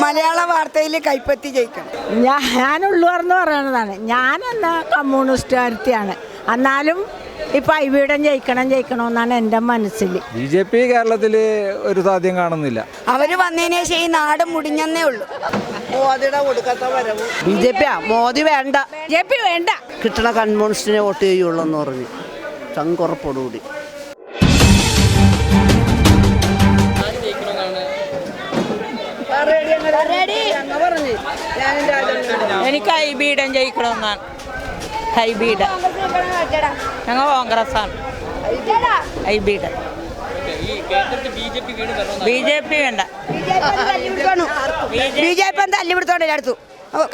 മലയാള വാർത്തയിൽ കൈപ്പത്തി ജയിക്കണം. ഞാനുള്ളൂർന്ന് പറയണതാണ്. ഞാനെന്നാ കമ്മ്യൂണിസ്റ്റുകാരത്തിയാണ്. എന്നാലും ഇപ്പം ഐവിടം ജയിക്കണമെന്നാണ് എൻ്റെ മനസ്സിൽ. BJP കേരളത്തിൽ ഒരു സാധ്യം കാണുന്നില്ല. അവർ വന്നതിന് ശേഷം ഈ നാട് മുടിഞ്ഞെന്നേ ഉള്ളൂ. മോദിയുടെ കൊടുക്കാത്ത വരവ് BJP മോദി വേണ്ട, BJP വേണ്ട, കിട്ടണ കമ്മ്യൂണിസ്റ്റിനെ വോട്ട് ചെയ്യുള്ളൂ എന്ന് പറഞ്ഞു ചങ്കുറപ്പോടുകൂടി. എനിക്ക് ഹൈബീഡൻ ജയിക്കണമെന്നാണ്. ഹൈബീഡൻ. ഞങ്ങൾ കോൺഗ്രസ്സാണ്. ഹൈബീഡൻ. BJP വേണ്ട. BJP തല്ലിപിടുത്തോണ്ട് അടുത്തു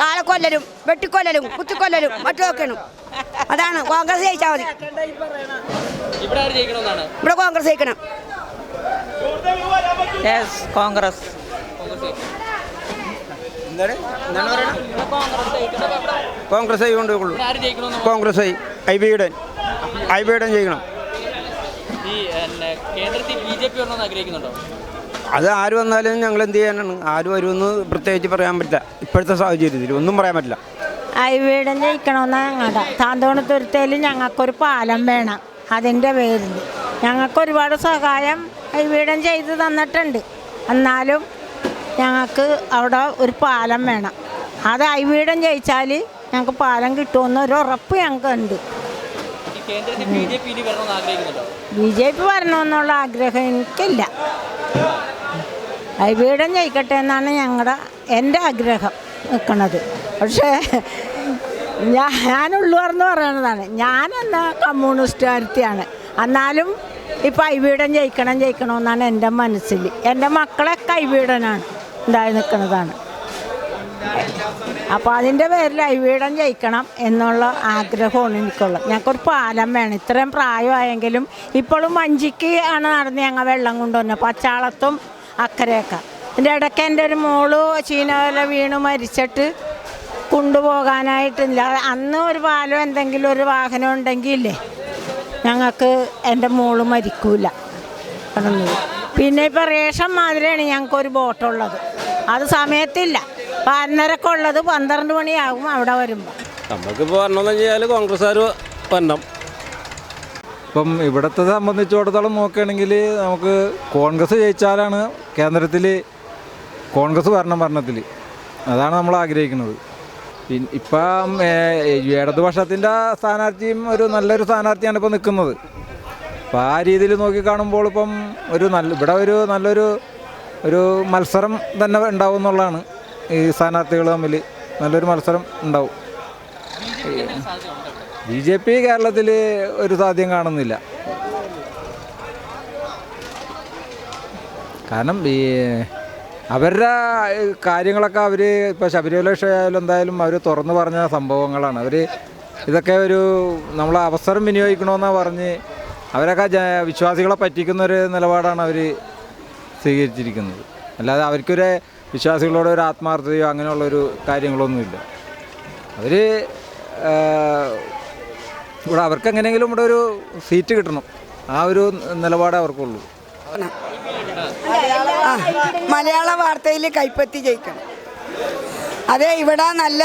കാലക്കൊല്ലലും വെട്ടിക്കൊല്ലലും കുത്തിക്കൊല്ലലും മറ്റുമൊക്കെയാണ്. അതാണ് കോൺഗ്രസ് ജയിച്ചാൽ മതി. ഇവിടെ കോൺഗ്രസ് ജയിക്കണം. കോൺഗ്രസ്. കോൺഗ്രസ് കോൺഗ്രസ് ഐബിയുടെ ജയിക്കണം. അത് ആര് വന്നാലും ഞങ്ങൾ എന്ത് ചെയ്യാനാണ്? ആര് വരുമെന്ന് പ്രത്യേകിച്ച് പറയാൻ പറ്റില്ല. ഇപ്പോഴത്തെ സാഹചര്യത്തിൽ ഒന്നും പറയാൻ പറ്റില്ല. ഐവിടം ജയിക്കണമെന്നാണ് ഞങ്ങളുടെ താന്തോണത്തുരുത്തേൽ ഞങ്ങൾക്കൊരു പാലം വേണം. അതിൻ്റെ പേരിൽ ഞങ്ങൾക്ക് ഒരുപാട് സഹായം ഐവിടം ചെയ്ത് തന്നിട്ടുണ്ട്. എന്നാലും ഞങ്ങൾക്ക് അവിടെ ഒരു പാലം വേണം. അത് ഐവിടം ജയിച്ചാൽ ഞങ്ങൾക്ക് പാലം കിട്ടുമെന്നൊരു ഉറപ്പ് ഞങ്ങൾക്ക് ഉണ്ട്. BJP വരണമെന്നുള്ള ആഗ്രഹം എനിക്കില്ല. ഐവിടം ജയിക്കട്ടെ എന്നാണ് എൻ്റെ ആഗ്രഹം നിൽക്കുന്നത്. പക്ഷേ ഞാനുള്ളൂർന്ന് പറയണതാണ്. ഞാനെന്നാ കമ്മ്യൂണിസ്റ്റുകാരത്തിയാണ്. എന്നാലും ഇപ്പം ഐവിടം ജയിക്കണമെന്നാണ് എൻ്റെ മനസ്സിൽ. എൻ്റെ മക്കളൊക്കെ ഐവിടനാണ് ഉണ്ടായി നിൽക്കുന്നതാണ്. അപ്പോൾ അതിൻ്റെ പേരിൽ ഐവിടം ജയിക്കണം എന്നുള്ള ആഗ്രഹമാണ് എനിക്കുള്ളത്. ഞങ്ങൾക്കൊരു പാലം വേണം. ഇത്രയും പ്രായമായെങ്കിലും ഇപ്പോഴും വഞ്ചിക്ക് ആണ് നടന്ന് ഞങ്ങൾ വെള്ളം കൊണ്ടുവന്നത്, പച്ചാളത്തും അക്കരെയൊക്കെ. ഇതിൻ്റെ ഇടയ്ക്ക് എൻ്റെ ഒരു മോള് ചീനവല വീണ് മരിച്ചിട്ട് കൊണ്ടുപോകാനായിട്ടില്ല. അന്ന് ഒരു പാലം എന്തെങ്കിലും ഒരു വാഹനം ഉണ്ടെങ്കിലേ ഞങ്ങൾക്ക് എൻ്റെ മോള് മരിക്കൂല. പിന്നെ ഇപ്പോൾ റേഷൻ മാതിരിയാണ് ഞങ്ങൾക്കൊരു ബോട്ടുള്ളത്. അത് സമയത്തില്ല. 12:30 ഉള്ളത് 12 മണിയാകും അവിടെ വരുമ്പോൾ. നമുക്കിപ്പോൾ വരണമെന്ന് വെച്ചാൽ കോൺഗ്രസ്സുകാർ വരണം. ഇപ്പം ഇവിടത്തെ സംബന്ധിച്ചിടത്തോളം നോക്കുകയാണെങ്കിൽ നമുക്ക് കോൺഗ്രസ് ജയിച്ചാലാണ് കേന്ദ്രത്തിൽ കോൺഗ്രസ് ഭരണത്തിൽ. അതാണ് നമ്മൾ ആഗ്രഹിക്കുന്നത്. ഇപ്പം ഇടതുപക്ഷത്തിൻ്റെ സ്ഥാനാർത്ഥിയും നല്ലൊരു സ്ഥാനാർത്ഥിയാണ് ഇപ്പോൾ നിൽക്കുന്നത്. അപ്പോൾ ആ രീതിയിൽ നോക്കിക്കാണുമ്പോൾ ഇപ്പം ഇവിടെ നല്ലൊരു മത്സരം തന്നെ ഉണ്ടാവും എന്നുള്ളതാണ്. ഈ സ്ഥാനാർത്ഥികൾ തമ്മിൽ നല്ലൊരു മത്സരം ഉണ്ടാവും. BJP കേരളത്തിൽ ഒരു സാധ്യം കാണുന്നില്ല. കാരണം അവരുടെ കാര്യങ്ങളൊക്കെ ഇപ്പോൾ ശബരിമല വിഷയമായാലും എന്തായാലും അവർ തുറന്നു പറഞ്ഞ സംഭവങ്ങളാണ്. ഇതൊക്കെ നമ്മൾ അവസരം വിനിയോഗിക്കണമെന്നാണ് പറഞ്ഞ് അവരൊക്കെ വിശ്വാസികളെ പറ്റിക്കുന്നൊരു നിലപാടാണ് അവർ സ്വീകരിച്ചിരിക്കുന്നത്. അല്ലാതെ അവർക്കൊരു വിശ്വാസികളോട് ഒരു ആത്മാർത്ഥതയോ അങ്ങനെയുള്ളൊരു കാര്യങ്ങളൊന്നുമില്ല. ഇവിടെ അവർക്ക് എങ്ങനെയെങ്കിലും ഇവിടെ ഒരു സീറ്റ് കിട്ടണം, ആ ഒരു നിലപാടേ അവർക്കുള്ളൂ. മലയാള വാർത്തയിൽ കൈപ്പത്തി ജയിക്കണം. അതെ, ഇവിടെ നല്ല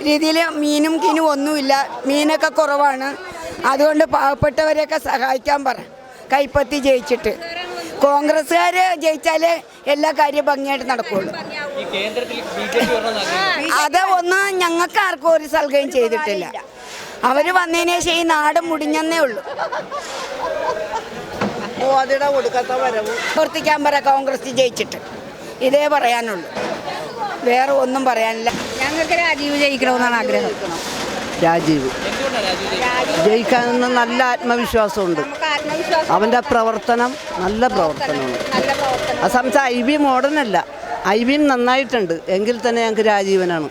രീതിയിൽ മീനും കിനും ഒന്നുമില്ല, മീനൊക്കെ കുറവാണ്. അതുകൊണ്ട് പാവപ്പെട്ടവരെയൊക്കെ സഹായിക്കാൻ പറ. കൈപ്പത്തി ജയിച്ചിട്ട് കോൺഗ്രസ്സുകാർ ജയിച്ചാലേ എല്ലാ കാര്യം ഭംഗിയായിട്ട് നടക്കുള്ളൂ. അത് ഒന്നും ഞങ്ങൾക്ക് ആർക്കും ഒരു സൽഗയും ചെയ്തിട്ടില്ല. അവർ വന്നതിന് ശേഷം ഈ നാട് മുടിഞ്ഞെന്നേ ഉള്ളൂ. മോദിയുടെ കൊടുക്കാത്ത വരവ് പ്രവർത്തിക്കാൻ പറ. കോൺഗ്രസ് ജയിച്ചിട്ട് ഇതേ പറയാനുള്ളൂ, വേറെ ഒന്നും പറയാനില്ല. ഞങ്ങൾക്ക് രാജീവ് ജയിക്കണമെന്നാണ് ആഗ്രഹം. രാജീവ് ജയിക്കാനെന്ന് നല്ല ആത്മവിശ്വാസമുണ്ട്. അവൻ്റെ പ്രവർത്തനം നല്ല പ്രവർത്തനമാണ്. ആ സംബന്ധിച്ച് IB മോഡേണല്ല, IB നന്നായിട്ടുണ്ട്. എങ്കിൽ തന്നെ ഞങ്ങൾക്ക് രാജീവനാണ്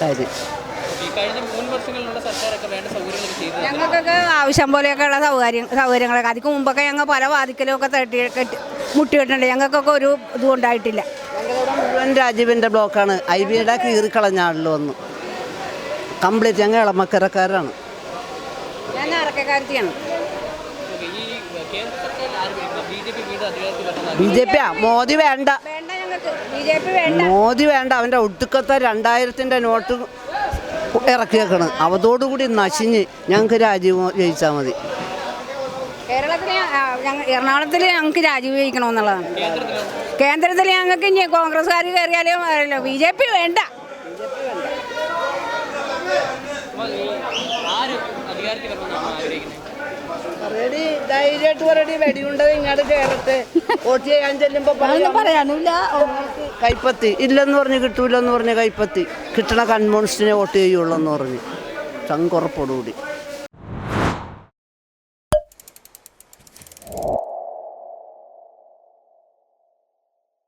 കാര്യം. ഞങ്ങൾക്കൊക്കെ ആവശ്യം പോലെയൊക്കെയുള്ള സൗകര്യങ്ങളൊക്കെ അതിക്ക് മുമ്പൊക്കെ ഞങ്ങൾ പല വാതിക്കലൊക്കെ മുട്ടിയിട്ടുണ്ട്. ഞങ്ങൾക്കൊക്കെ ഒരു ഇതും ഉണ്ടായിട്ടില്ല. ഞങ്ങളുടെ മുഴുവൻ രാജീവിൻ്റെ ബ്ലോക്കാണ്. IBയുടെ കീറിക്കളഞ്ഞാണല്ലോ ഒന്ന് കംപ്ലീറ്റ്. ഞങ്ങൾ ഇളമക്കരക്കാരാണ്. ഞാൻ അറക്കക്കാരത്തിയാണ്. BJP മോദി വേണ്ട, മോദി വേണ്ട, അവൻ്റെ ഒടുക്കത്തെ 2000-ൻ്റെ നോട്ട് ഇറക്കിയേക്കണം. അതോടുകൂടി നശിഞ്ഞ് ഞങ്ങൾക്ക് രാജീവ് ജയിച്ചാൽ മതി. എറണാകുളത്തിൽ ഞങ്ങൾക്ക് രാജീവ് ജയിക്കണമെന്നുള്ളതാണ്. കേന്ദ്രത്തിൽ ഞങ്ങൾക്ക് ഇനി കോൺഗ്രസ്സുകാർ കയറിയാലും അറിയില്ല, BJP വേണ്ട. ധൈര്യമായിട്ട് പറയടി, വെടിയുണ്ടത് ഇങ്ങോട്ട് കയറട്ടെ. വോട്ട് ചെയ്യാൻ ചെല്ലുമ്പോൾ പറയാനില്ല. കൈപ്പത്തി ഇല്ലെന്ന് പറഞ്ഞ് കിട്ടൂലെന്ന് പറഞ്ഞ് കൈപ്പത്തി കിട്ടണ കമ്മ്യൂണിസ്റ്റിനെ വോട്ട് ചെയ്യുള്ളൂ എന്ന് പറഞ്ഞ് ചങ്കുറപ്പോടുകൂടി